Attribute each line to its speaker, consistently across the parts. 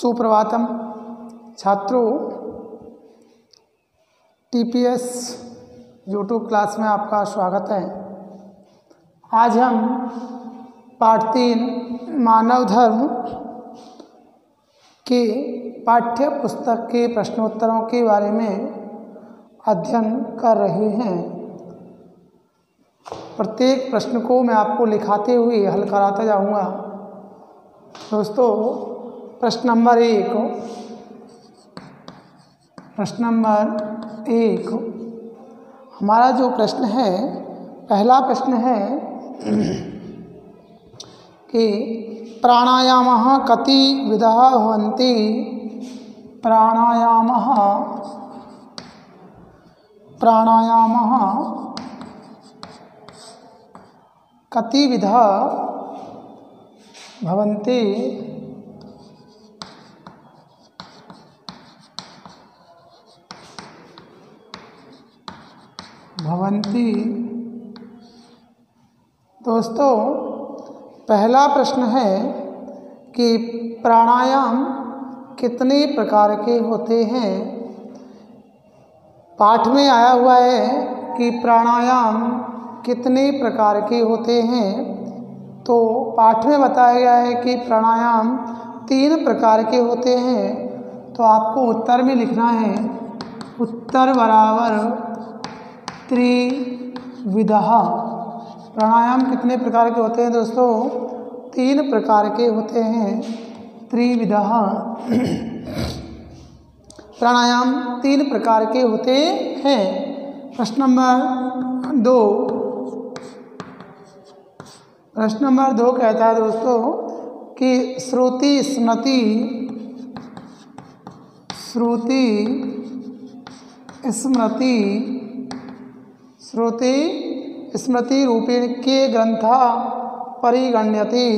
Speaker 1: सुप्रभातम छात्रों, TPS YouTube class में आपका स्वागत है। आज हम पाठ 3 मानव धर्म के पाठ्य पुस्तक के प्रश्नोत्तरों के बारे में अध्ययन कर रहे हैं। प्रत्येक प्रश्न को मैं आपको लिखाते हुए हल कराता जाऊंगा। दोस्तों, प्रश्न नंबर 1 हमारा जो प्रश्न है, पहला प्रश्न है कि प्राणायामः कति विधः भवन्ति। प्राणायामः कति विधः भवन्ति। दोस्तों, पहला प्रश्न है कि प्राणायाम कितने प्रकार के होते हैं। पाठ में आया हुआ है कि प्राणायाम कितने प्रकार के होते हैं। तो पाठ में बताया गया है कि प्राणायाम 3 प्रकार के होते हैं। तो आपको उत्तर में लिखना है, उत्तर बराबर त्रिविधः। प्राणायाम कितने प्रकार के होते हैं दोस्तों? 3 प्रकार के होते हैं, त्रिविधः। प्राणायाम 3 प्रकार के होते हैं। प्रश्न नंबर 2 कहता है दोस्तों कि श्रुति स्मृति रूपेण के ग्रंथा परिगण्यते।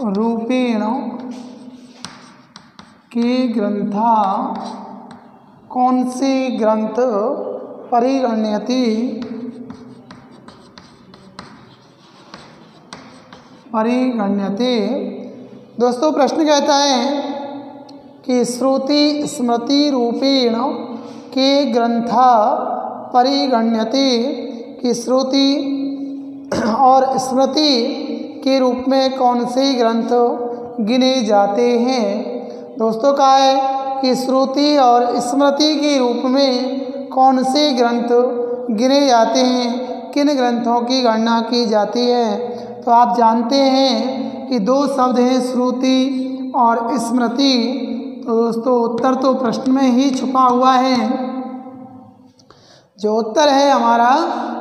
Speaker 1: रूपेण के ग्रंथा कौन से ग्रंथ परिगण्यते? दोस्तों, प्रश्न कहता है कि श्रुति स्मृति रूपेण के ग्रंथा परिगण्यते, कि श्रुति और स्मृति के रूप में कौन से ग्रंथ गिने जाते हैं। दोस्तों, कहा है कि श्रुति और स्मृति के रूप में कौन से ग्रंथ गिने जाते हैं, किन ग्रंथों की गणना की जाती है। तो आप जानते हैं कि 2 शब्द हैं, श्रुति और स्मृति। तो दोस्तों, उत्तर तो प्रश्न में ही छुपा हुआ है। जो उत्तर है हमारा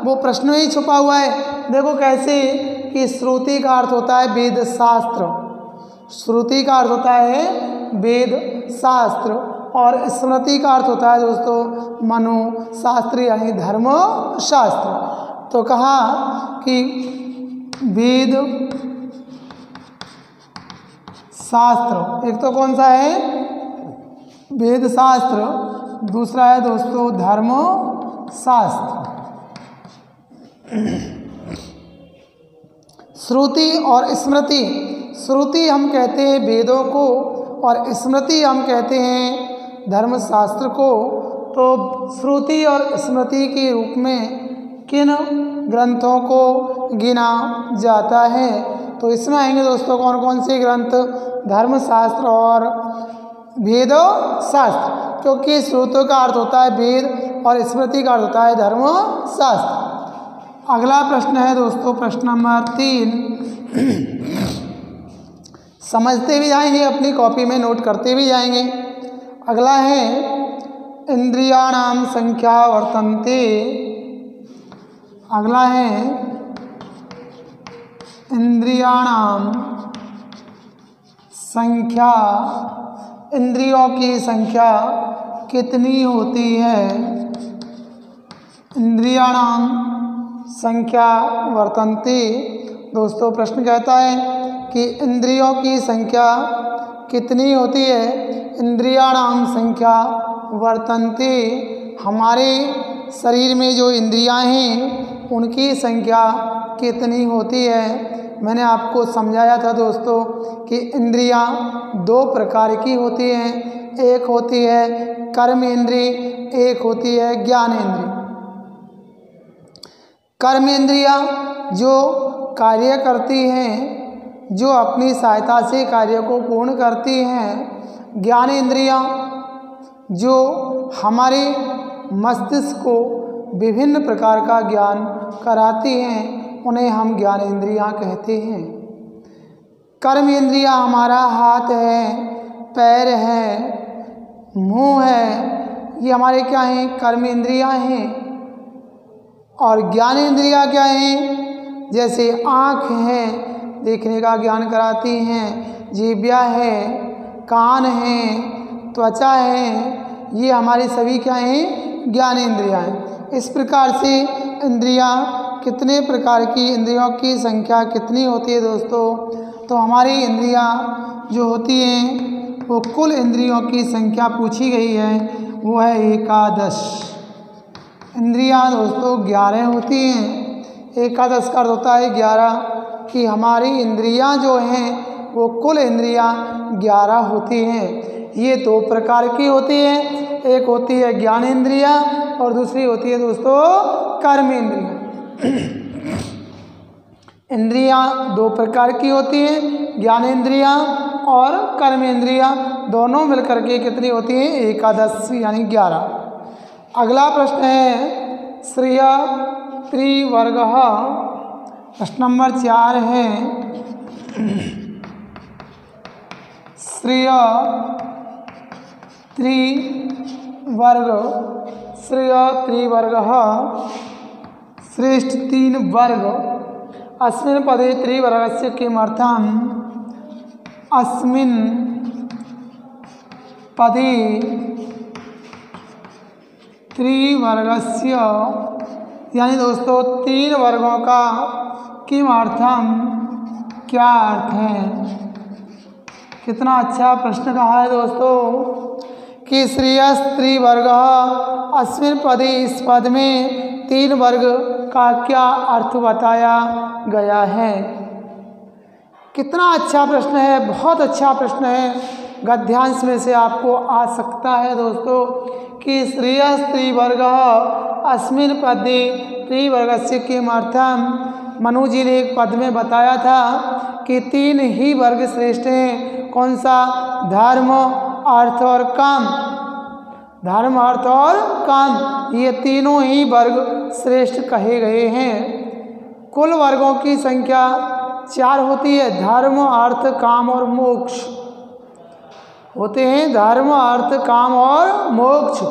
Speaker 1: वो प्रश्न में ही छुपा हुआ है। देखो कैसे कि श्रुति का अर्थ होता है वेद शास्त्र। श्रुति का अर्थ होता है वेद शास्त्र और स्मृति का अर्थ होता है दोस्तों मनु शास्त्र यानी धर्म शास्त्र। तो कहा कि वेद शास्त्र, एक तो कौन सा है वेद शास्त्र, दूसरा है दोस्तों धर्म शास्त्र। श्रुति और स्मृति, श्रुति हम कहते हैं वेदों को और स्मृति हम कहते हैं धर्मशास्त्र को। तो श्रुति और स्मृति के रूप में किन ग्रंथों को गिना जाता है? तो इसमें आएंगे दोस्तों कौन कौन से ग्रंथ? धर्मशास्त्र और वेद शास्त्र, क्योंकि श्रुति का अर्थ होता है वेद और स्मृति का अर्थ होता है धर्मशास्त्र। अगला प्रश्न है दोस्तों, प्रश्न नंबर 3। समझते भी जाएंगे, अपनी कॉपी में नोट करते भी जाएंगे। अगला है इंद्रियाणाम संख्या वर्तन्ते। अगला है इंद्रियाणाम संख्या, इंद्रियों की संख्या कितनी होती है? इंद्रियाणाम संख्या वर्तन्ते। दोस्तों, प्रश्न कहता है कि इंद्रियों की संख्या कितनी होती है? इंद्रियाणाम संख्या वर्तन्ते, हमारे शरीर में जो इंद्रियां हैं उनकी संख्या कितनी होती है? मैंने आपको समझाया था दोस्तों कि इंद्रियां दो प्रकार की होती हैं, एक होती है कर्म इंद्रिय, एक होती है ज्ञान इंद्रिय। कर्म इंद्रियां जो कार्य करती हैं, जो अपनी सहायता से कार्य को पूर्ण करती हैं। ज्ञान इंद्रियां जो हमारे मस्तिष्क को विभिन्न प्रकार का ज्ञान कराती हैं, उन्हें हम ज्ञान इंद्रियां कहते हैं। कर्म इंद्रियां हमारा हाथ है, पैर है, मुंह है, ये हमारे क्या हैं? कर्म इंद्रियां हैं। और ज्ञान इंद्रियां क्या हैं? जैसे आँख है, देखने का ज्ञान कराती हैं, जीभा है, कान है, त्वचा है, ये हमारी सभी क्या हैं? ज्ञान इंद्रियां हैं। इस प्रकार से इंद्रियां कितने प्रकार की, इंद्रियों की संख्या कितनी होती है दोस्तों? तो हमारी इंद्रियां जो होती हैं वो कुल इंद्रियों की संख्या पूछी गई है, वो है 11। इंद्रियां दोस्तों 11 होती हैं। 11 का अर्थ होता है 11, कि हमारी इंद्रियां जो हैं वो कुल इंद्रियां 11 होती हैं। ये दो प्रकार की होती हैं, एक होती है ज्ञान इंद्रियां और दूसरी होती है दोस्तों कर्म इंद्रियां। इंद्रियां दो प्रकार की होती हैं, ज्ञान इंद्रियां और कर्म इंद्रियां, दोनों मिलकर के कितनी होती हैं? 11 यानी 11। अगला प्रश्न है श्रिय त्रिवर्ग। प्रश्न नंबर 4 है श्रिय त्रिवर्ग। श्रिय त्रिवर्ग श्रेष्ठ 3 वर्ग। अस्मिन् पदे त्रिवर्गस्य किमर्थम्? अस्मिन् पदे त्रिवर्गस्य यानी दोस्तों 3 वर्गों का किमर्थम क्या अर्थ है? कितना अच्छा प्रश्न कहा है दोस्तों कि श्रेयस त्रिवर्ग अस्मिन् पदे, इस पद में 3 वर्ग का क्या अर्थ बताया गया है। कितना अच्छा प्रश्न है, बहुत अच्छा प्रश्न है। गद्यांश में से आपको आ सकता है दोस्तों कि श्रेयस त्रिवर्ग अस्मिन् पदे त्रिवर्गस्य किमर्थम। मनु जी ने एक पद में बताया था कि 3 ही वर्ग श्रेष्ठ हैं। कौन सा? धर्म, अर्थ और काम। धर्म, अर्थ और काम, ये तीनों ही वर्ग श्रेष्ठ कहे गए हैं। कुल वर्गों की संख्या 4 होती है, धर्म, अर्थ, काम और मोक्ष होते हैं। धर्म, अर्थ, काम और मोक्ष।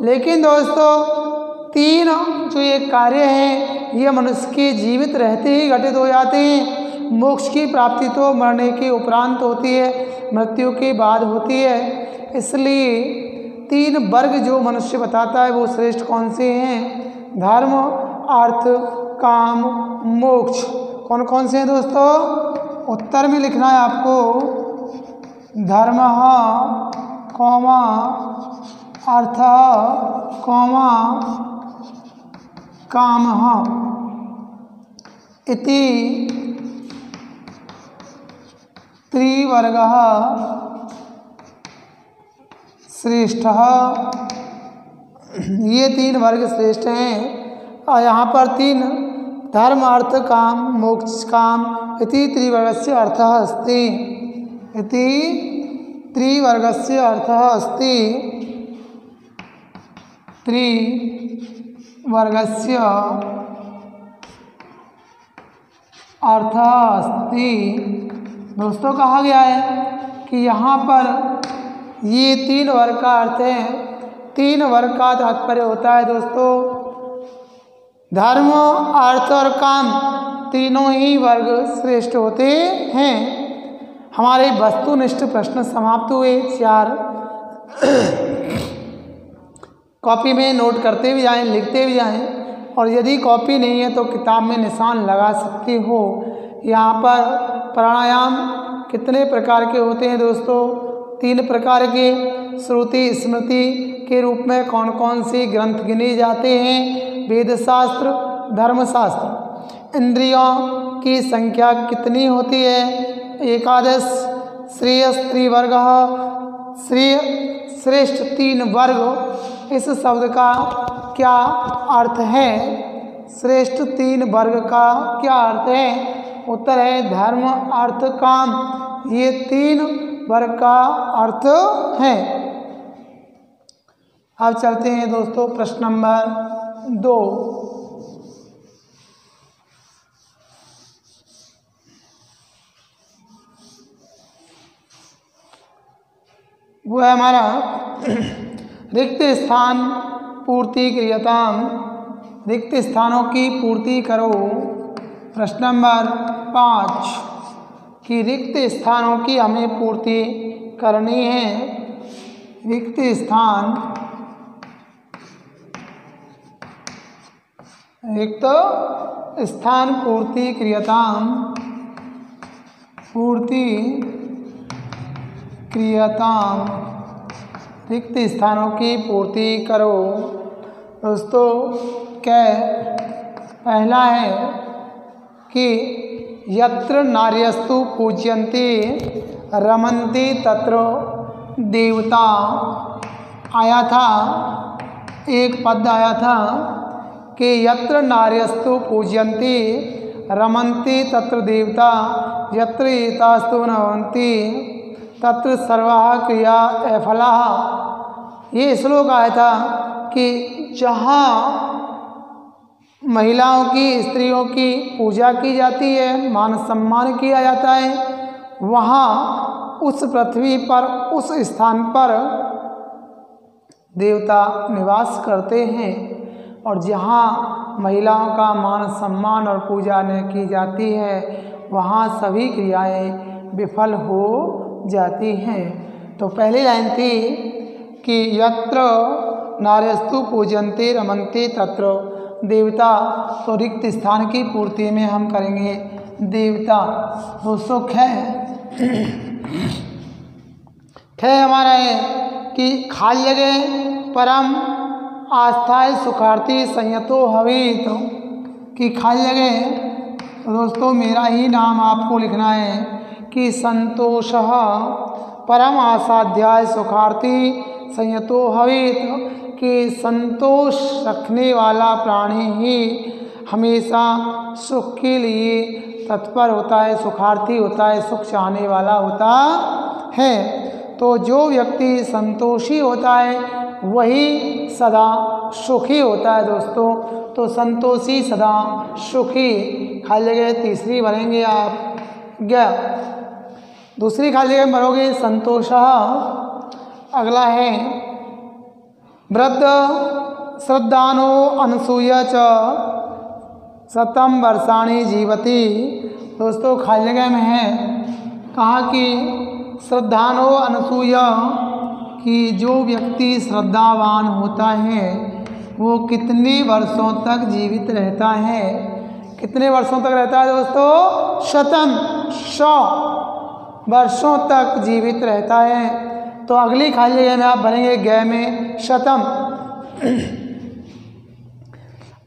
Speaker 1: लेकिन दोस्तों 3 जो ये कार्य हैं ये मनुष्य के जीवित रहते ही घटित हो जाते हैं। मोक्ष की प्राप्ति तो मरने के उपरांत होती है, मृत्यु के बाद होती है। इसलिए 3 वर्ग जो मनुष्य बताता है वो श्रेष्ठ कौन से हैं? धर्म, अर्थ, काम, मोक्ष। कौन कौन से हैं दोस्तों? उत्तर में लिखना है आपको। धर्म, कौमा, अर्थ, कौमा, काम इति त्रिवर्ग श्रेष्ठ। ये 3 वर्ग श्रेष्ठ हैं। और यहाँ पर 3 धर्म, अर्थ, काम, मोक्ष, काम इति त्रिवर्गस्य अर्थः अस्ति। इति त्रिवर्गस्य अर्थः अस्ति। त्रिवर्गस्य अर्थः अस्ति। दोस्तों कहा गया है कि यहाँ पर ये 3 वर्ग का अर्थ है। 3 वर्ग का तात्पर्य होता है दोस्तों धर्म, अर्थ और काम, तीनों ही वर्ग श्रेष्ठ होते हैं। हमारे वस्तुनिष्ठ प्रश्न समाप्त हुए 4। कॉपी में नोट करते भी जाएं, लिखते भी जाएं। और यदि कॉपी नहीं है तो किताब में निशान लगा सकते हो। यहाँ पर प्राणायाम कितने प्रकार के होते हैं दोस्तों? 3 प्रकार के। श्रुति स्मृति के रूप में कौन कौन से ग्रंथ गिने जाते हैं? वेद शास्त्र, धर्मशास्त्र। इंद्रियों की संख्या कितनी होती है? एकादश। श्रेयस त्रिवर्गः, श्रेष्ठ 3 वर्ग, इस शब्द का क्या अर्थ है? श्रेष्ठ 3 वर्ग का क्या अर्थ है? उत्तर है धर्म अर्थ काम, ये 3 वर्ग का अर्थ है। अब चलते हैं दोस्तों प्रश्न नंबर 2। वो है हमारा रिक्त स्थान पूर्ति क्रियताम, रिक्त स्थानों की पूर्ति करो। प्रश्न नंबर 5 कि रिक्त स्थानों की हमें पूर्ति करनी है। रिक्त स्थान पूर्ति क्रियताम, रिक्त स्थानों की पूर्ति करो। दोस्तों क्या पहला है कि यत्र नार्यस्तु पूज्यन्ते रमन्ते तत्र देवता, आया था एक पद आया था कि यत्र नार्यस्तु पूज्यन्ते रमन्ते तत्र देवता, यत्र एतास्तु न भवन्ति तत्र सर्वाः क्रिया अफलाः। ये श्लोक आया था कि जहाँ महिलाओं की, स्त्रियों की पूजा की जाती है, मान सम्मान किया जाता है, वहाँ उस पृथ्वी पर, उस स्थान पर देवता निवास करते हैं। और जहाँ महिलाओं का मान सम्मान और पूजा न की जाती है, वहाँ सभी क्रियाएं विफल हो जाती हैं। तो पहली लाइन थी कि यत्र नार्यस्तु पूजन्ते रमन्ते तत्र देवता, तो रिक्त स्थान की पूर्ति में हम करेंगे देवता। दोस्तों ख हमारा है कि खाली जगह परम आस्थाय सुखार्थी संयतो हवेत, कि खाली जगह दोस्तों मेरा ही नाम आपको लिखना है कि संतोषः परम आसाध्याय सुखार्थी संयतो हवेत, कि संतोष रखने वाला प्राणी ही हमेशा सुख के लिए तत्पर होता है, सुखार्थी होता है, सुख चाहने वाला होता है। तो जो व्यक्ति संतोषी होता है वही सदा सुखी होता है दोस्तों। तो संतोषी सदा सुखी, खाली जगह तीसरी भरेंगे आप क्या, दूसरी खाली जगह भरोगे संतोषः। अगला है वृद्ध श्रद्धानो अनसूया च शतम वर्षाणि जीवति। दोस्तों खाली जगह में है कहा कि श्रद्धानो अनसूया, कि जो व्यक्ति श्रद्धावान होता है वो कितने वर्षों तक जीवित रहता है? कितने वर्षों तक रहता है दोस्तों? शतम, 100 वर्षों तक जीवित रहता है। तो अगली खाली जगह में आप भरेंगे गय में शतम।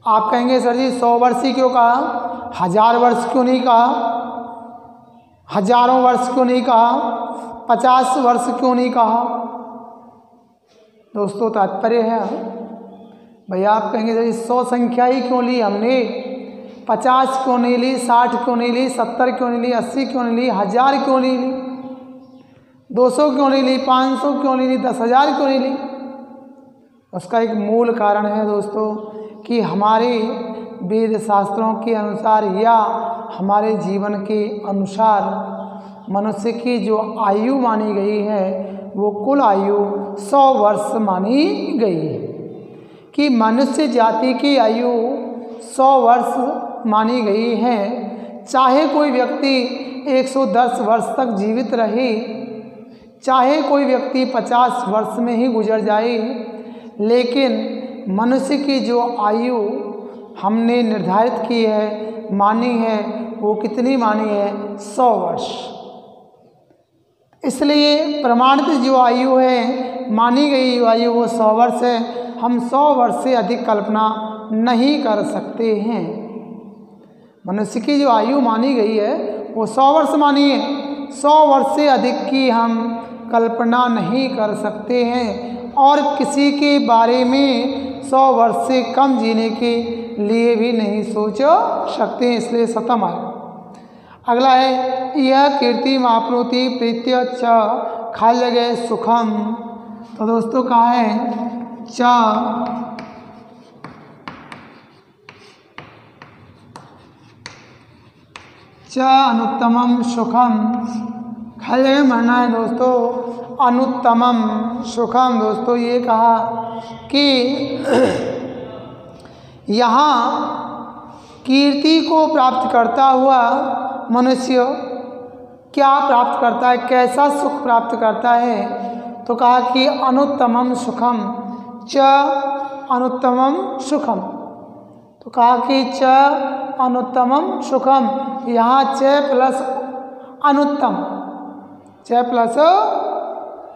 Speaker 1: आप कहेंगे सर जी 100 वर्ष ही क्यों कहा, 1000 वर्ष क्यों नहीं कहा, हजारों वर्ष क्यों नहीं कहा, 50 वर्ष क्यों नहीं कहा? दोस्तों तात्पर्य है भैया, आप कहेंगे सर 100 संख्या ही क्यों ली हमने, 50 क्यों नहीं ली, 60 क्यों नहीं ली, 70 क्यों नहीं ली, 80 क्यों नहीं ली, 1000 क्यों नहीं ली, 200 क्यों नहीं ली, 500 क्यों नहीं ली, 10,000 क्यों नहीं ली? उसका एक मूल कारण है दोस्तों कि हमारे वेद शास्त्रों के अनुसार या हमारे जीवन के अनुसार मनुष्य की जो आयु मानी गई है वो कुल आयु 100 वर्ष मानी गई है, कि मनुष्य जाति की आयु 100 वर्ष मानी गई है। चाहे कोई व्यक्ति 110 वर्ष तक जीवित रहे, चाहे कोई व्यक्ति 50 वर्ष में ही गुजर जाए, लेकिन मनुष्य की जो आयु हमने निर्धारित की है, मानी है, वो कितनी मानी है? 100 वर्ष। इसलिए प्रमाणित जो आयु है, मानी गई आयु, वो 100 वर्ष है। हम 100 वर्ष से अधिक कल्पना नहीं कर सकते हैं। मनुष्य की जो आयु मानी गई है वो 100 वर्ष मानी है। 100 वर्ष से अधिक की हम कल्पना नहीं कर सकते हैं और किसी के बारे में 100 वर्ष से कम जीने के लिए भी नहीं सोच सकते हैं, इसलिए शतम आए। अगला है यह कीर्ति मापनोति प्रीत्य च खाली जगह सुखम। तो दोस्तों कहाँ है च अनुत्तमम सुखम, खाली जगह मानना है दोस्तों अनुत्तमम सुखम। दोस्तों ये कहा कि यहाँ कीर्ति को प्राप्त करता हुआ मनुष्य क्या प्राप्त करता है, कैसा सुख प्राप्त करता है। तो कहा कि अनुत्तमम सुखम च अनुत्तमम सुखम। तो कहा कि च अनुत्तमम सुखम, यहाँ च प्लस अनुत्तम, च प्लस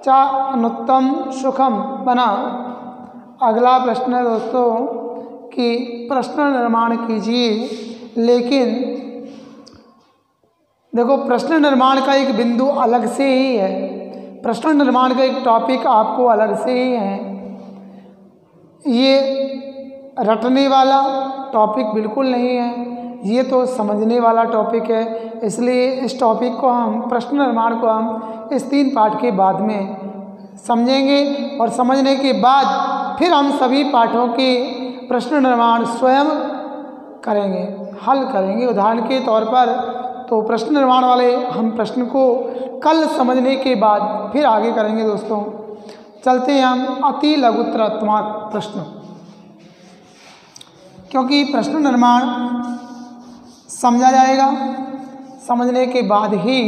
Speaker 1: च अनुत्तम सुखम बना। अगला प्रश्न है दोस्तों कि प्रश्न निर्माण कीजिए। लेकिन देखो प्रश्न निर्माण का एक बिंदु अलग से ही है, प्रश्न निर्माण का एक टॉपिक आपको अलग से ही है। ये रटने वाला टॉपिक बिल्कुल नहीं है, ये तो समझने वाला टॉपिक है। इसलिए इस टॉपिक को हम प्रश्न निर्माण को हम इस 3 पाठ के बाद में समझेंगे और समझने के बाद फिर हम सभी पाठों के प्रश्न निर्माण स्वयं करेंगे, हल करेंगे। उदाहरण के तौर पर तो प्रश्न निर्माण वाले हम प्रश्न को कल समझने के बाद फिर आगे करेंगे। दोस्तों चलते हैं हम अति लघुतरात्मक प्रश्न, क्योंकि प्रश्न निर्माण समझा जाएगा, समझने के बाद ही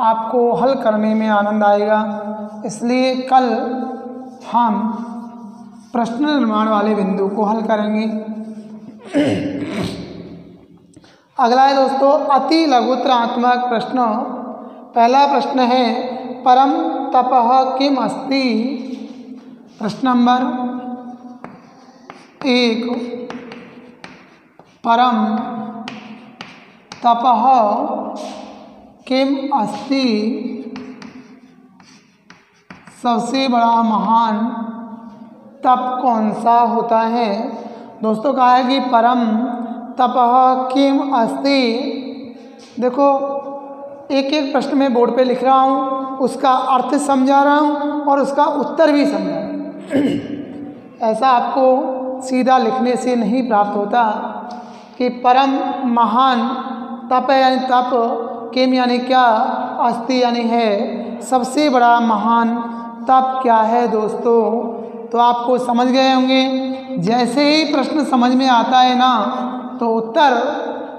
Speaker 1: आपको हल करने में आनंद आएगा। इसलिए कल हम प्रश्न निर्माण वाले बिंदु को हल करेंगे। अगला है दोस्तों अति लघुतरात्मक प्रश्न। पहला प्रश्न है परम तपः किम अस्ति। प्रश्न नंबर 1 परम तपः किम अस्ति, सबसे बड़ा महान तप कौन सा होता है। दोस्तों कहा है कि परम तपः किम अस्ति। देखो एक एक प्रश्न में बोर्ड पे लिख रहा हूँ, उसका अर्थ समझा रहा हूँ और उसका उत्तर भी समझा रहा हूँ। ऐसा आपको सीधा लिखने से नहीं प्राप्त होता कि परम महान तप यानी तप, किम यानी क्या, अस्ति यानी है, सबसे बड़ा महान तप क्या है। दोस्तों तो आपको समझ गए होंगे, जैसे ही प्रश्न समझ में आता है ना तो उत्तर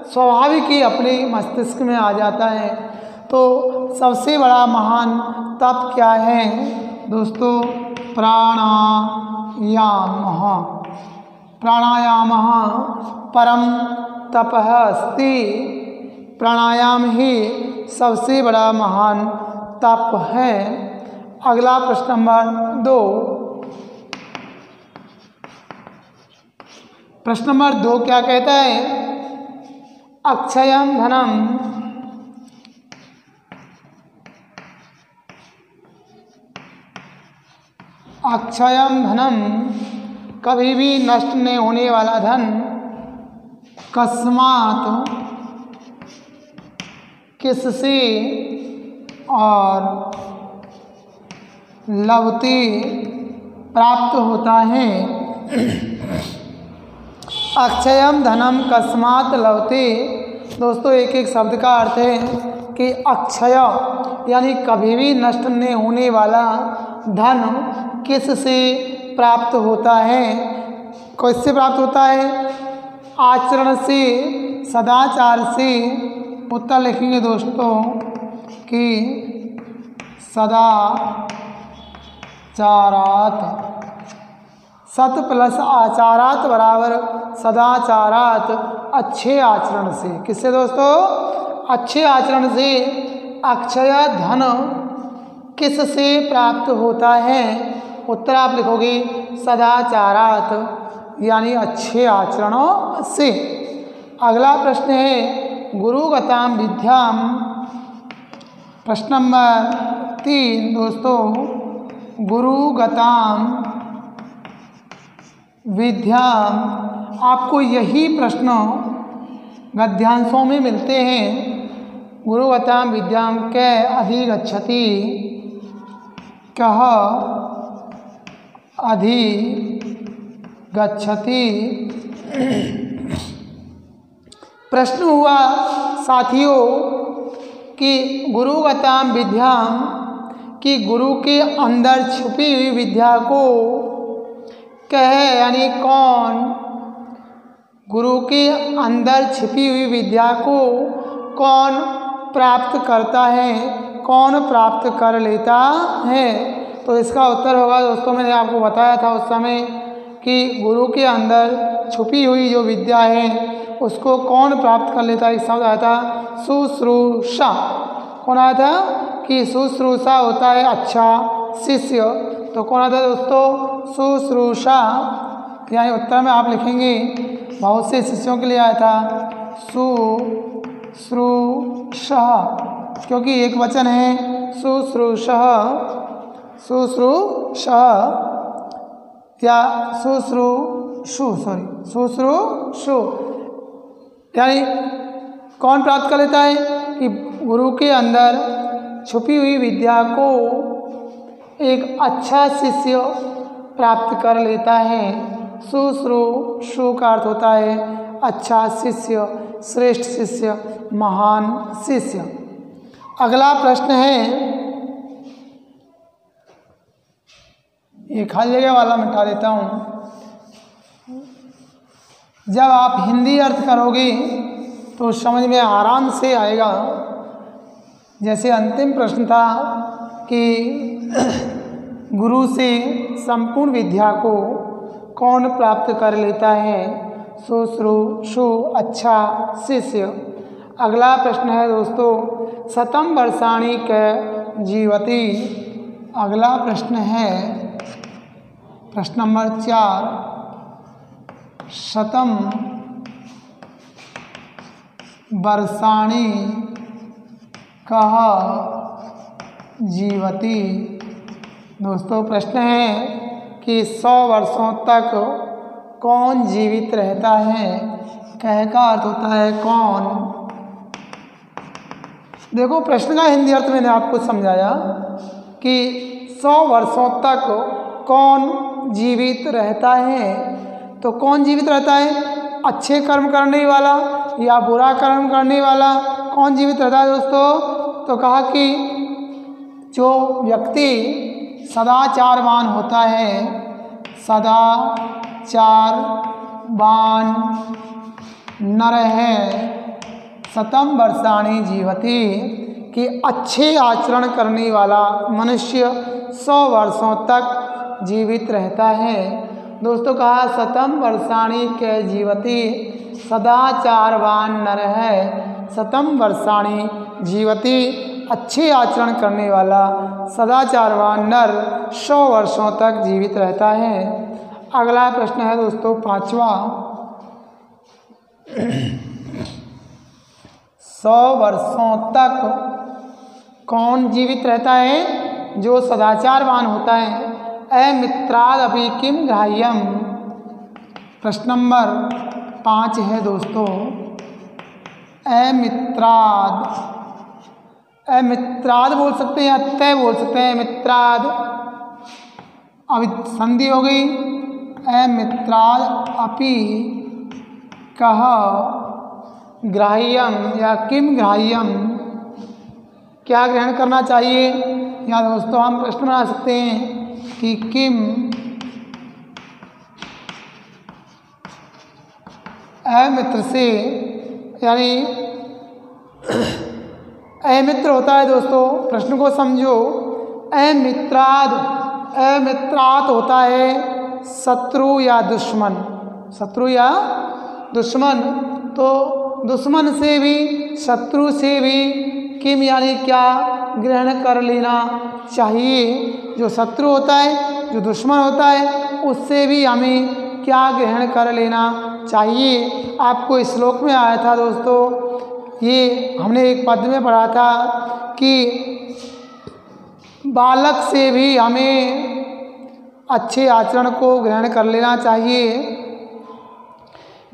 Speaker 1: स्वाभाविक ही अपने मस्तिष्क में आ जाता है। तो सबसे बड़ा महान तप क्या है दोस्तों, प्राणायाम। प्राणायाम परम तपः अस्ति। प्राणायाम ही सबसे बड़ा महान तप है। अगला प्रश्न नंबर 2। प्रश्न नंबर 2 क्या कहता है, अक्षयम धनम। अक्षयम धनम, कभी भी नष्ट नहीं होने वाला धन, कस्मात, किससे, और लभते, प्राप्त होता है। अक्षयम धनम कस्मात लभते। दोस्तों एक एक शब्द का अर्थ है कि अक्षय यानी कभी भी नष्ट नहीं होने वाला धन किससे प्राप्त होता है। किससे प्राप्त होता है, आचरण से, सदाचार से। उत्तर लिखेंगे दोस्तों कि सदाचारात। सत प्लस आचारात बराबर सदाचारात, अच्छे आचरण से। किससे दोस्तों, अच्छे आचरण से। अक्षय धन किससे प्राप्त होता है। उत्तर आप लिखोगे सदाचारात यानी अच्छे आचरणों से। अगला प्रश्न है गुरुगताम विद्याम। प्रश्न नंबर 3 दोस्तों, गुरुगताम विद्याम। आपको यही प्रश्न गद्यांशों में मिलते हैं। गुरुगताम विद्याम कै अधिगच्छति, कः अधिगच्छति। प्रश्न हुआ साथियों कि गुरुगताम विद्याम, कि गुरु के अंदर छुपी हुई विद्या को कह, यानी कौन, गुरु के अंदर छिपी हुई विद्या को कौन प्राप्त करता है, कौन प्राप्त कर लेता है। तो इसका उत्तर होगा दोस्तों, मैंने आपको बताया था उस समय कि गुरु के अंदर छुपी हुई जो विद्या है उसको कौन प्राप्त कर लेता है। एक शब्द आया था शुश्रूषा। कौन आया था कि शुश्रूषा होता है अच्छा शिष्य। तो कौन आता है दोस्तों, शुश्रूषा। यानी उत्तर में आप लिखेंगे, बहुत से शिष्यों के लिए आया था शुश्रूषा, क्योंकि एक वचन है शुश्रूषा, शुश्रूषा या शुश्रूषु, शुश्रूषु। यानी कौन प्राप्त कर लेता है कि गुरु के अंदर छुपी हुई विद्या को एक अच्छा शिष्य प्राप्त कर लेता है। शुश्रूषु का अर्थ होता है अच्छा शिष्य, श्रेष्ठ शिष्य, महान शिष्य। अगला प्रश्न है, ये खाली जगह वाला मिटा देता हूँ। जब आप हिंदी अर्थ करोगे तो समझ में आराम से आएगा। जैसे अंतिम प्रश्न था कि गुरु से संपूर्ण विद्या को कौन प्राप्त कर लेता है, शुश्रूषु अच्छा शिष्य। अगला प्रश्न है दोस्तों, शतम वर्षाणि कै जीवति। अगला प्रश्न है प्रश्न नंबर 4, शतम वर्षाणि कः जीवति। दोस्तों प्रश्न है कि 100 वर्षों तक कौन जीवित रहता है। कह का अर्थ होता है कौन। देखो प्रश्न का हिंदी अर्थ मैंने आपको समझाया कि 100 वर्षों तक कौन जीवित रहता है। तो कौन जीवित रहता है, अच्छे कर्म करने वाला या बुरा कर्म करने वाला, कौन जीवित रहता है दोस्तों। तो कहा कि जो व्यक्ति सदाचारवान होता है, सदाचारवान नर है, शतम वर्षाणि जीवति, कि अच्छे आचरण करने वाला मनुष्य 100 वर्षों तक जीवित रहता है। दोस्तों कहा शतम वर्षाणि कै जीवति, सदाचारवान नर है, शतम वर्षाणि जीवति, अच्छे आचरण करने वाला सदाचारवान नर 100 वर्षों तक जीवित रहता है। अगला प्रश्न है दोस्तों 5वां, 100 वर्षों तक कौन जीवित रहता है, जो सदाचारवान होता है। अमित्रादपि किम ग्राह्यम। प्रश्न नंबर 5 है दोस्तों, अमित्राद। अमित्राद बोल सकते हैं, अत्य बोल सकते हैं, मित्राद। अभी संधि हो गई, अमित्राद अपि कः ग्राह्यम या किम ग्राह्यम, क्या ग्रहण करना चाहिए। या दोस्तों हम प्रश्न बना सकते हैं कि किम अमित्र से, यानी अमित्र होता है दोस्तों, प्रश्न को समझो। अमित्राद, अमित्रात होता है शत्रु या दुश्मन, शत्रु या दुश्मन। तो दुश्मन से भी, शत्रु से भी किम यानी क्या ग्रहण कर लेना चाहिए। जो शत्रु होता है, जो दुश्मन होता है, उससे भी हमें क्या ग्रहण कर लेना चाहिए। आपको इस श्लोक में आया था दोस्तों, ये हमने एक पद में पढ़ा था कि बालक से भी हमें अच्छे आचरण को ग्रहण कर लेना चाहिए,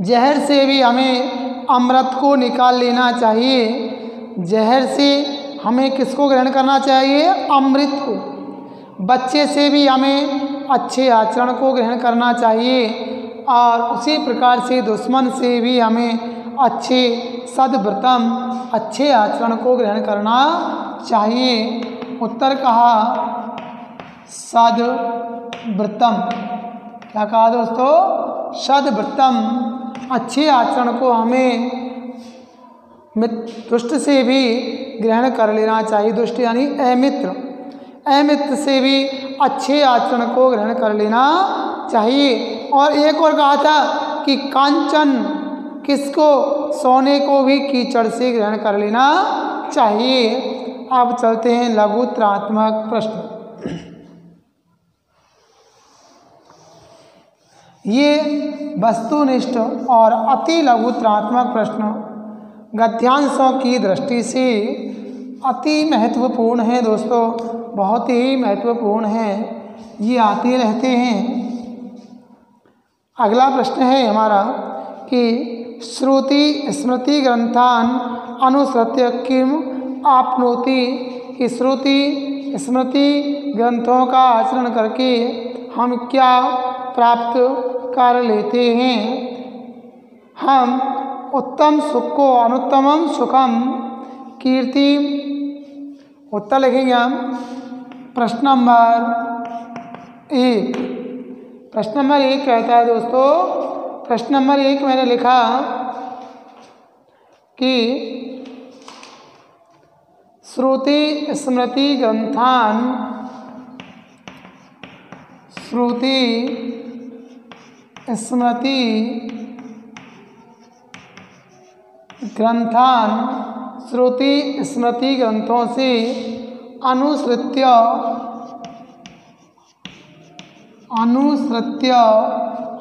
Speaker 1: जहर से भी हमें अमृत को निकाल लेना चाहिए। जहर से हमें किसको ग्रहण करना चाहिए? अमृत को। बच्चे से भी हमें अच्छे आचरण को ग्रहण करना चाहिए और उसी प्रकार से दुश्मन से भी हमें अच्छे सद्व्रतम अच्छे आचरण को ग्रहण करना चाहिए। उत्तर कहा सद्व्रतम। क्या कहा दोस्तों? सद्व्रतम। अच्छे आचरण को हमें दुष्ट से भी ग्रहण कर लेना चाहिए। दुष्ट यानी अमित्र, अमित्र से भी अच्छे आचरण को ग्रहण कर लेना चाहिए। और एक और कहा था कि कांचन किसको? सोने को भी कीचड़ से ग्रहण कर लेना चाहिए। अब चलते हैं लघुत्तरात्मक प्रश्न। ये वस्तुनिष्ठ और अति लघुत्तरात्मक प्रश्न गद्यांशों की दृष्टि से अति महत्वपूर्ण है दोस्तों, बहुत ही महत्वपूर्ण है, ये आते रहते हैं। अगला प्रश्न है हमारा कि श्रुति स्मृति ग्रंथान अनुसृत्य किम आपनोति, कि श्रुति स्मृति ग्रंथों का आचरण करके हम क्या प्राप्त कर लेते हैं? हम उत्तम सुख को अनुत्तमम सुखम कीर्ति। उत्तर लिखेंगे हम प्रश्न नंबर 1। प्रश्न नंबर 1 कहता है दोस्तों, प्रश्न नंबर 1 मैंने लिखा कि श्रुति स्मृति ग्रंथान, श्रुति स्मृति ग्रंथान, श्रुति स्मृति ग्रंथों से अनुसृत्य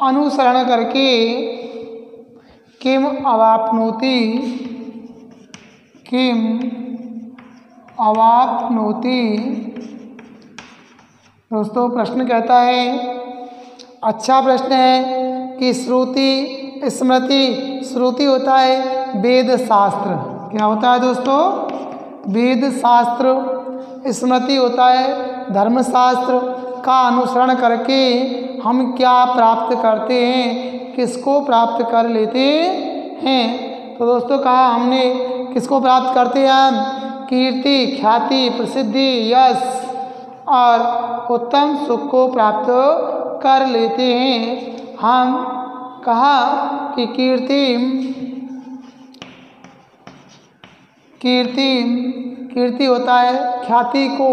Speaker 1: अनुसरण करके किम अवाप्नोति, किम अवाप्नोति। दोस्तों प्रश्न कहता है, अच्छा प्रश्न है कि श्रुति स्मृति, श्रुति होता है वेद शास्त्र। क्या होता है दोस्तों? वेद शास्त्र। स्मृति होता है धर्मशास्त्र का अनुसरण करके हम क्या प्राप्त करते हैं, किसको प्राप्त कर लेते हैं? तो दोस्तों कहा हमने किसको प्राप्त करते हैं? हम कीर्ति, ख्याति, प्रसिद्धि, यश और उत्तम सुख को प्राप्त कर लेते हैं। हम कहा कि कीर्ति होता है ख्याति को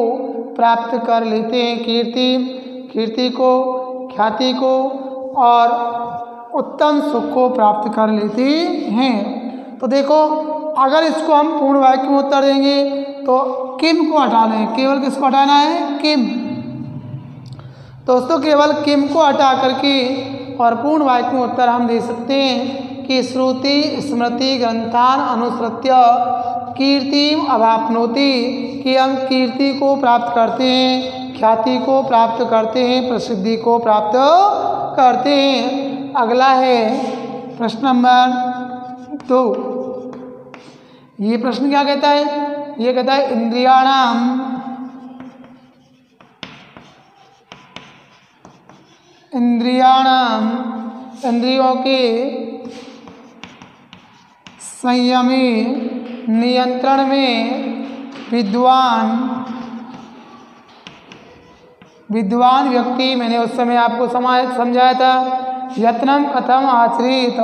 Speaker 1: प्राप्त कर लेते हैं, कीर्ति को, ख्याति को और उत्तम सुख को प्राप्त कर लेते हैं। तो देखो अगर इसको हम पूर्ण वाक्य में उत्तर देंगे तो किम को हटाना है, केवल किसको हटाना है? किम। दोस्तों केवल किम को हटा करके और पूर्ण वाक्य में उत्तर हम दे सकते हैं कि श्रुति स्मृति ग्रंथान अनुसृत्य कीर्तिम अवाप्नोति, कि हम कीर्ति को प्राप्त करते हैं, ख्याति को प्राप्त करते हैं, प्रसिद्धि को प्राप्त करते हैं। अगला है प्रश्न नंबर 2। ये प्रश्न क्या कहता है? ये कहता है इंद्रियों के संयमी नियंत्रण में विद्वान व्यक्ति, मैंने उस समय आपको समझाया था, यत्नम कथम आचरित,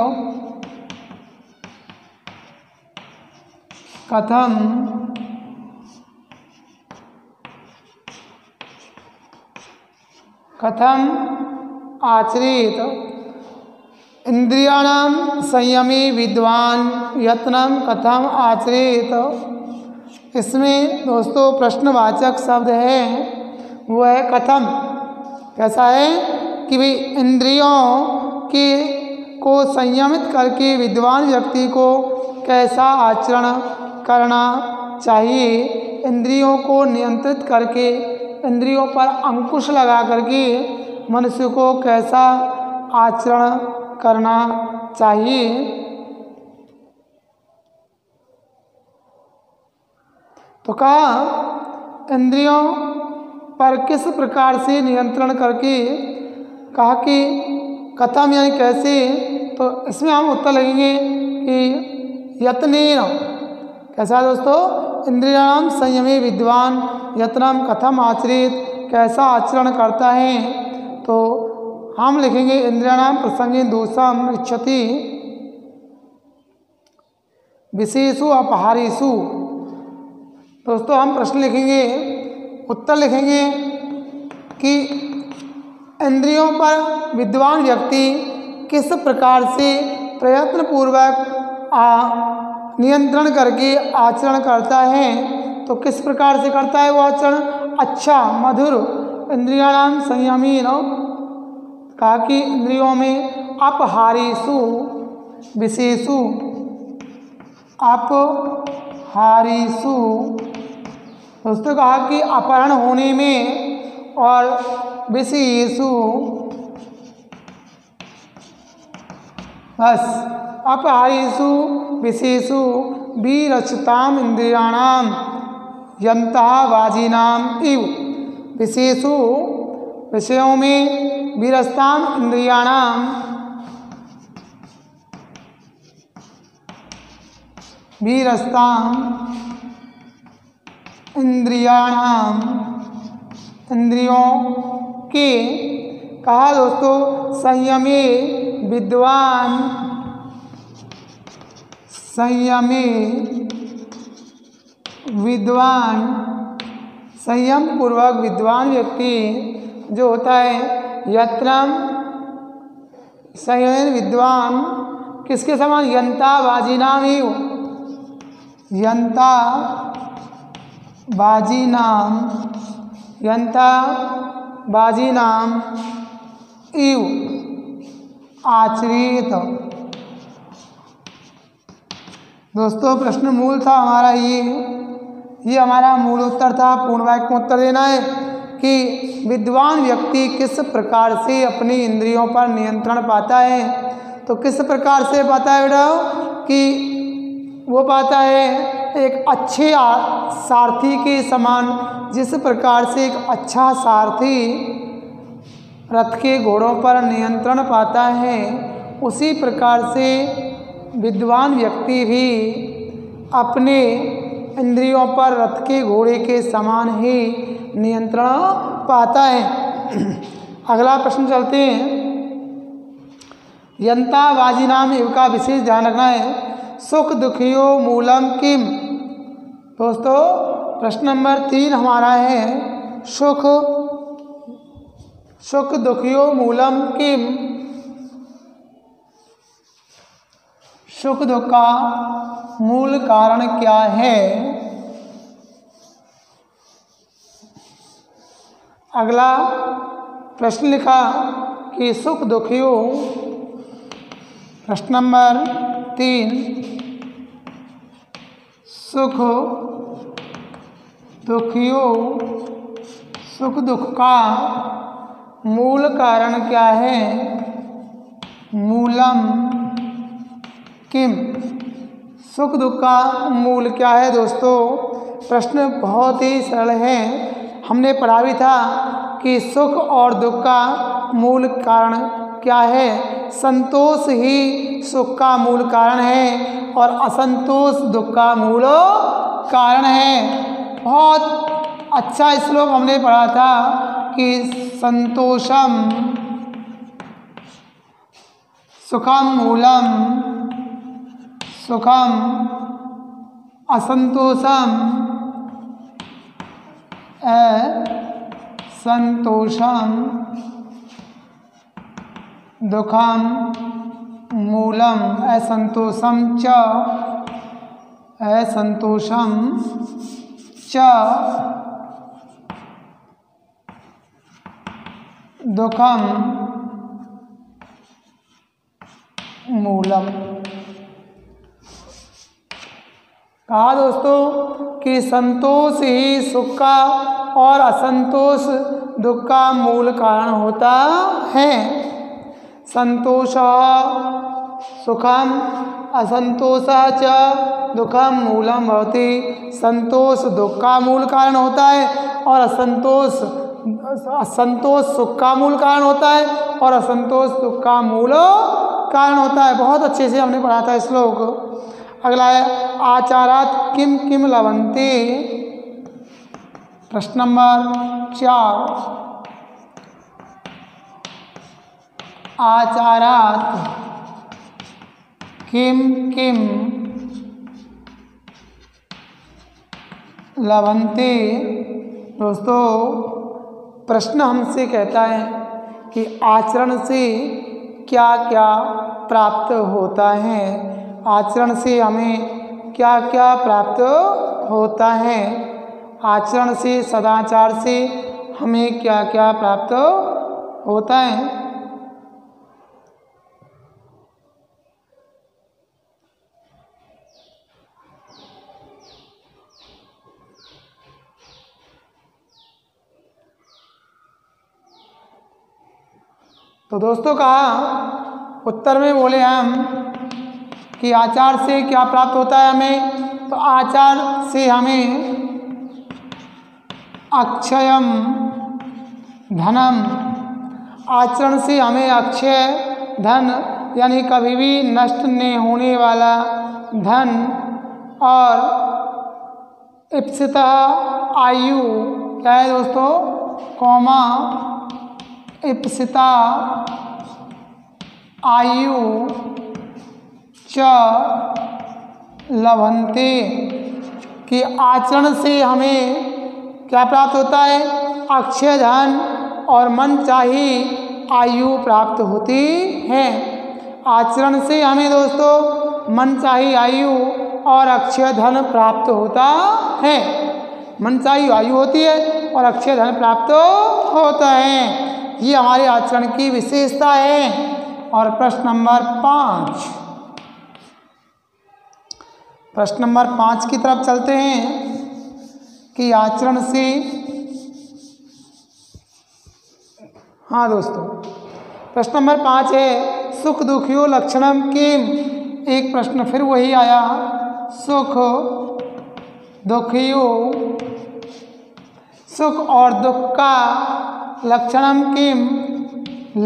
Speaker 1: कथम आचरित। इंद्रियाणाम संयमी विद्वान यत्नम कथम आचरित। इसमें दोस्तों प्रश्नवाचक शब्द है, वो है कथम। कैसा है कि भाई इंद्रियों के को संयमित करके विद्वान व्यक्ति को कैसा आचरण करना चाहिए। इंद्रियों को नियंत्रित करके, इंद्रियों पर अंकुश लगा करके मनुष्य को कैसा आचरण करना चाहिए। तो कहा इंद्रियों पर किस प्रकार से नियंत्रण करके, कहा कि कथम यानी कैसे। तो इसमें हम उत्तर लगेंगे कि यत्नेन। कैसा दोस्तों, इंद्रियाणाम संयमे विद्वान यत्नम कथम आचरित, कैसा आचरण करता है। तो हम लिखेंगे इंद्रियाणाम प्रसंगे दोषम इच्छति विशेषु अपहारेषु। दोस्तों हम प्रश्न लिखेंगे, उत्तर लिखेंगे कि इंद्रियों पर विद्वान व्यक्ति किस प्रकार से प्रयत्न पूर्वक नियंत्रण करके आचरण करता है। तो किस प्रकार से करता है वो आचरण, अच्छा मधुर इंद्रियाणाम संयमेन, कहा कि इंद्रियों में अपहारेषु विशेषु, अपहारेषु दोस्तों कहा कि अपहरण होने में, और विशेषु बस अपहारेषु विशेषु विरचताम इंद्रियाणाम यंतः वाजिनाम इव। विशेषु विषयों में विरचताम इंद्रियाणाम, विरचताम इंद्रियाणाम, इंद्रियों के, कहा दोस्तों संयमे विद्वान, संयमे विद्वान, संयम पूर्वक विद्वान व्यक्ति जो होता है, यत्नम संयम विद्वान किसके समान, यंता वाजिनाम एव, यंता बाजीनाम, यंता बाजीनाम इव आचरित। दोस्तों प्रश्न मूल था हमारा ये हमारा मूल उत्तर था। पूर्ण वाक्य में उत्तर देना है कि विद्वान व्यक्ति किस प्रकार से अपनी इंद्रियों पर नियंत्रण पाता है। तो किस प्रकार से पाता है बेटा, कि वो पाता है एक अच्छे सारथी के समान। जिस प्रकार से एक अच्छा सारथी रथ के घोड़ों पर नियंत्रण पाता है, उसी प्रकार से विद्वान व्यक्ति भी अपने इंद्रियों पर रथ के घोड़े के समान ही नियंत्रण पाता है। अगला प्रश्न चलते हैं। यंता वाजिनाम एव का विशेष ध्यान रखना है। सुख दुखियो मूलम किम। दोस्तों प्रश्न नंबर 3 हमारा है सुख दुखियो मूलम किम। सुख दुख का मूल कारण क्या है। अगला प्रश्न लिखा कि सुख दुखियो, प्रश्न नंबर 3, सुख दुखियो, सुख दुख का मूल कारण क्या है। मूलम किम, सुख दुख का मूल क्या है। दोस्तों प्रश्न बहुत ही सरल है। हमने पढ़ा भी था कि सुख और दुख का मूल कारण क्या है। संतोष ही सुख का मूल कारण है और असंतोष दुख का मूल कारण है। बहुत अच्छा श्लोक हमने पढ़ा था कि संतोषम सुखम मूलम, सुखम असंतोषम संतोषम दुखम मूलम। असंतोषम च, असंतोषम च दुखम मूलम। कहा दोस्तों कि संतोष ही सुख का और असंतोष दुख का मूल कारण होता है। संतोष सुखम असंतोष च दुखम मूलम भवति। संतोष दुख का मूल कारण होता है और असंतोष सुख का मूल कारण होता है और असंतोष दुख का मूल कारण होता है। बहुत अच्छे से हमने पढ़ा था श्लोक। अगला है आचारात किम किम लभन्ते। प्रश्न नंबर 4, आचारात किम किम लभन्ते। दोस्तों प्रश्न हमसे कहता है कि आचरण से क्या क्या प्राप्त होता है। आचरण से हमें क्या क्या प्राप्त होता है। आचरण से सदाचार से हमें क्या क्या प्राप्त होता है। तो दोस्तों कहा उत्तर में बोले हम कि आचार से क्या प्राप्त होता है हमें। तो आचार से हमें अक्षयम धनम, आचरण से हमें अक्षय धन यानी कभी भी नष्ट नहीं होने वाला धन और इप्सिता आयु, क्या है दोस्तों, कौमा इप्सिता आयु च लभन्ते, कि आचरण से हमें क्या प्राप्त होता है, अक्षय धन और मनचाही आयु प्राप्त होती है। आचरण से हमें दोस्तों मनचाही आयु और अक्षय धन प्राप्त होता है। मनचाही आयु होती है और अक्षय धन प्राप्त होता है। ये हमारे आचरण की विशेषता है। और प्रश्न नंबर 5, प्रश्न नंबर 5 की तरफ चलते हैं कि आचरण से, हाँ दोस्तों प्रश्न नंबर 5 है सुख दुखियो लक्षणम किम। एक प्रश्न फिर वही आया, सुख दुखियो, सुख और दुख का लक्षणम किम,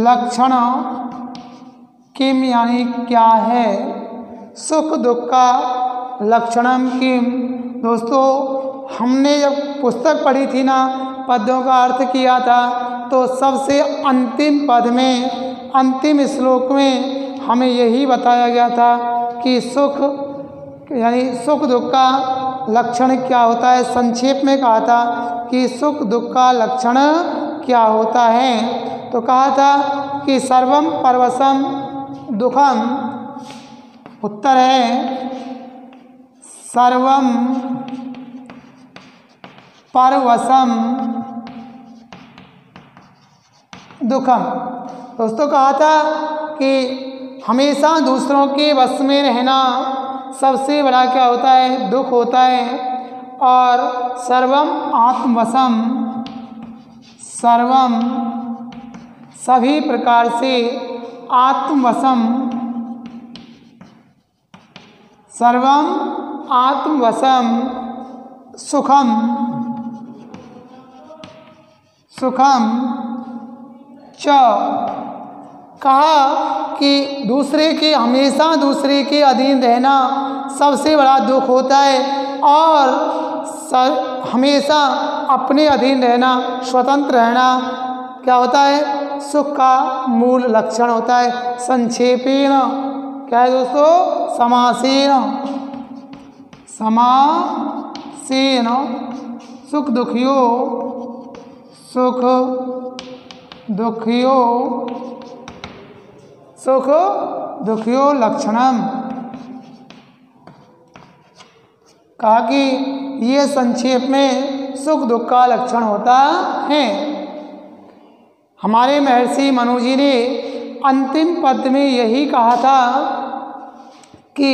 Speaker 1: लक्षण किम यानी क्या है, सुख दुख का लक्षणम किम। दोस्तों हमने जब पुस्तक पढ़ी थी ना, पदों का अर्थ किया था, तो सबसे अंतिम पद में, अंतिम श्लोक में हमें यही बताया गया था कि सुख यानी सुख दुख का लक्षण क्या होता है। संक्षेप में कहा था कि सुख दुख का लक्षण क्या होता है। तो कहा था कि सर्वम परवशम दुखम, उत्तर है सर्वम परवशम दुखम। दोस्तों कहा था कि हमेशा दूसरों के वश में रहना सबसे बड़ा क्या होता है, दुख होता है। और सर्वम आत्मवशम, सर्वम सभी प्रकार से, आत्मवशम, सर्वम आत्मवशम सुखम, सुखम च, कहा कि दूसरे के, हमेशा दूसरे के अधीन रहना सबसे बड़ा दुख होता है और हमेशा अपने अधीन रहना, स्वतंत्र रहना क्या होता है, सुख का मूल लक्षण होता है। संक्षेपेण क्या है दोस्तों, समासेन, समासेन सुख दुखियो, सुख दुखियो, सुख दुखियो लक्षणम। कहा कि ये संक्षेप में सुख दुख का लक्षण होता है। हमारे महर्षि मनु जी ने अंतिम पद में यही कहा था कि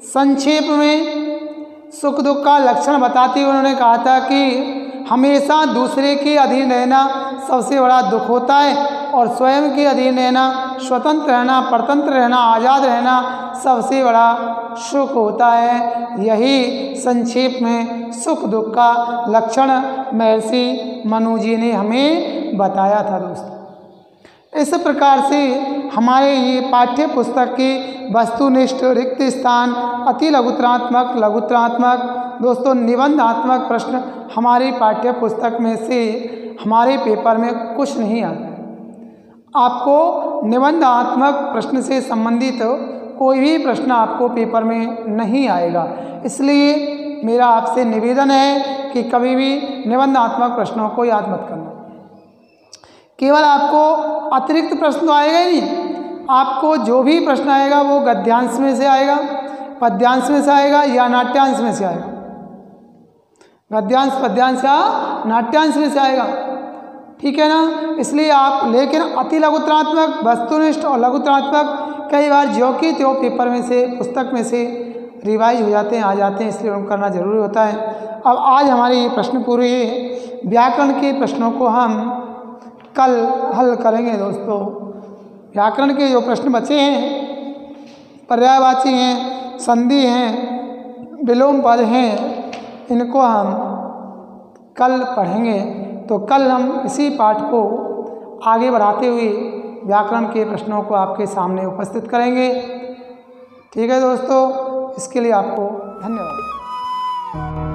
Speaker 1: संक्षेप में सुख दुख का लक्षण बताते हुए उन्होंने कहा था कि हमेशा दूसरे के अधीन रहना सबसे बड़ा दुख होता है और स्वयं के अधीन रहना, स्वतंत्र रहना, परतंत्र रहना, आज़ाद रहना सबसे बड़ा सुख होता है। यही संक्षेप में सुख दुख का लक्षण महर्षि मनु जी ने हमें बताया था दोस्तों। इस प्रकार से हमारे ये पाठ्य पुस्तक के वस्तुनिष्ठ, रिक्त स्थान, अति लघुत्रात्मक, लघुत्रात्मक दोस्तों निबंधात्मक प्रश्न हमारी पाठ्य पुस्तक में से हमारे पेपर में कुछ नहीं आता है। आपको निबंधात्मक प्रश्न से संबंधित कोई भी प्रश्न आपको पेपर में नहीं आएगा। इसलिए मेरा आपसे निवेदन है कि कभी भी निबंधात्मक प्रश्नों को याद मत करना। केवल आपको अतिरिक्त प्रश्न तो आएगा ही नहीं, आपको जो भी प्रश्न आएगा वो गद्यांश में से आएगा, पद्यांश में से आएगा या नाट्यांश में से आएगा। गद्यांश, पद्यांश या नाट्यांश में से आएगा, ठीक है ना। इसलिए आप लेकिन अति लघुत्रात्मक, वस्तुनिष्ठ और लघुत्रात्मक कई बार ज्यों की त्यों पेपर में से, पुस्तक में से रिवाइज हो जाते हैं, आ जाते हैं, इसलिए उनको करना जरूरी होता है। अब आज हमारी ये प्रश्न पूरी है। व्याकरण के प्रश्नों को हम कल हल करेंगे दोस्तों। व्याकरण के जो प्रश्न बचे हैं, पर्यायवाची हैं, संधि हैं, विलोम पद हैं, इनको हम कल पढ़ेंगे। तो कल हम इसी पाठ को आगे बढ़ाते हुए व्याकरण के प्रश्नों को आपके सामने उपस्थित करेंगे। ठीक है दोस्तों, इसके लिए आपको धन्यवाद।